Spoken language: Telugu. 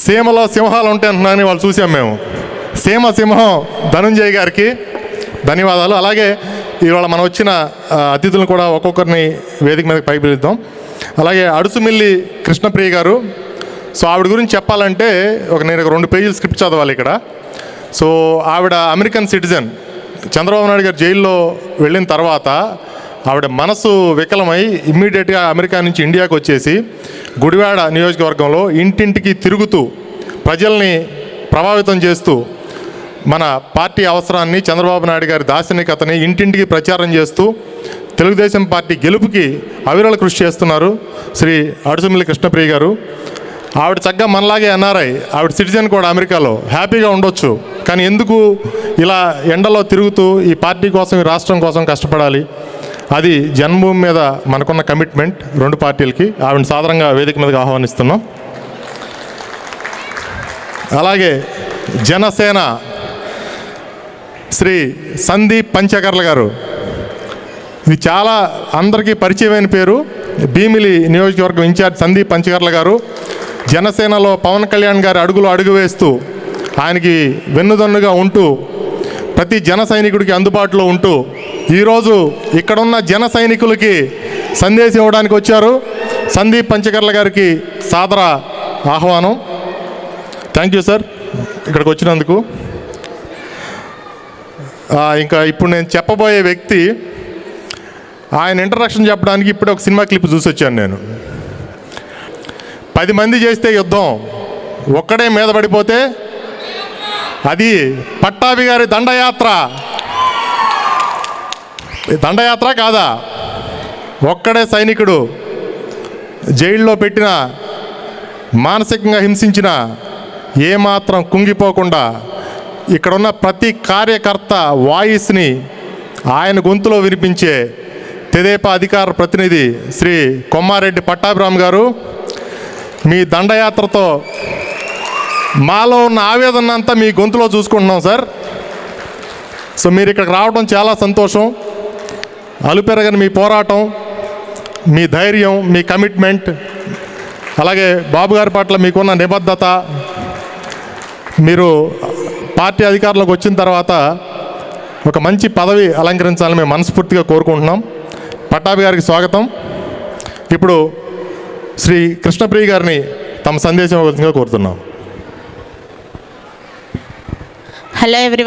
సీమలో సింహాలు ఉంటాయి అంటున్నారని వాళ్ళు చూసాం మేము. సింహం ధనుంజయ్ గారికి ధన్యవాదాలు. అలాగే ఇవాళ మనం వచ్చిన అతిథులను కూడా ఒక్కొక్కరిని వేదిక మీదకి పైకి పిలుద్దాం. అలాగే అడుసుమిల్లి కృష్ణప్రియ గారు. సో ఆవిడ గురించి చెప్పాలంటే నేను 2 పేజీలు స్క్రిప్ట్ చదవాలి ఇక్కడ. సో ఆవిడ అమెరికన్ సిటిజన్. చంద్రబాబు నాయుడు గారు జైల్లో వెళ్ళిన తర్వాత ఆవిడ మనసు వికలమై ఇమ్మీడియట్గా అమెరికా నుంచి ఇండియాకి వచ్చేసి గుడివాడ నియోజకవర్గంలో ఇంటింటికి తిరుగుతూ ప్రజల్ని ప్రభావితం చేస్తూ మన పార్టీ అవసరాన్ని, చంద్రబాబు నాయుడు గారి దార్శనికతని ఇంటింటికి ప్రచారం చేస్తూ తెలుగుదేశం పార్టీ గెలుపుకి అవిరళ కృషి చేస్తున్నారు శ్రీ అడుసుమిల్లి కృష్ణప్రియ గారు. ఆవిడ చక్కగా మనలాగే ఎన్ఆర్ఐ, ఆవిడ సిటిజన్ కూడా అమెరికాలో హ్యాపీగా ఉండొచ్చు. కానీ ఎందుకు ఇలా ఎండలో తిరుగుతూ ఈ పార్టీ కోసం, ఈ రాష్ట్రం కోసం కష్టపడాలి? అది జన్మభూమి మీద మనకున్న కమిట్మెంట్ 2 పార్టీలకి. ఆవిడని సాధారణంగా వేదిక మీదకి ఆహ్వానిస్తున్నాం. అలాగే జనసేన శ్రీ సందీప్ పంచకర్ల గారు. ఇది చాలా అందరికీ పరిచయమైన పేరు. భీమిలి నియోజకవర్గం ఇన్ఛార్జ్ సందీప్ పంచకర్ల గారు జనసేనలో పవన్ కళ్యాణ్ గారి అడుగు వేస్తూ ఆయనకి వెన్నుదన్నుగా ఉంటూ ప్రతి జన సైనికుడికి అందుబాటులో ఉంటూ ఈరోజు ఇక్కడున్న జన సైనికులకి సందేశం ఇవ్వడానికి వచ్చారు. సందీప్ పంచకర్ల గారికి సాదర ఆహ్వానం. థ్యాంక్ యూ సార్ ఇక్కడికి వచ్చినందుకు. ఇంకా ఇప్పుడు నేను చెప్పబోయే వ్యక్తి, ఆయన ఇంట్రడక్షన్ చెప్పడానికి ఇప్పుడే ఒక సినిమా క్లిప్ చూసి వచ్చాను నేను. 10 మంది చేస్తే యుద్ధం, ఒక్కడే మీద పడిపోతే అది పట్టాభి గారి దండయాత్ర. దండయాత్ర కాదా? ఒక్కడే సైనికుడు జైల్లో పెట్టిన, మానసికంగా హింసించిన ఏమాత్రం కుంగిపోకుండా ఇక్కడున్న ప్రతి కార్యకర్త వాయిస్ని ఆయన గొంతులో వినిపించే తెదేపా అధికార ప్రతినిధి శ్రీ కొమ్మారెడ్డి పట్టాభిరామ్ గారు, మీ దండయాత్రతో మాలో ఉన్న ఆవేదన అంతా మీ గొంతులో చూసుకుంటున్నాం సార్. సో మీరు ఇక్కడికి రావడం చాలా సంతోషం. అలుపెరగని మీ పోరాటం, మీ ధైర్యం, మీ కమిట్మెంట్, అలాగే బాబు గారి పట్ల మీకున్న నిబద్ధత, మీరు పార్టీ అధికారంలోకి వచ్చిన తర్వాత ఒక మంచి పదవి అలంకరించాలని మేము మనస్ఫూర్తిగా కోరుకుంటున్నాం. పట్టాభి గారికి స్వాగతం. ఇప్పుడు శ్రీ కృష్ణప్రియ గారిని తమ సందేశం కోరుతున్నాం. Hello everyone.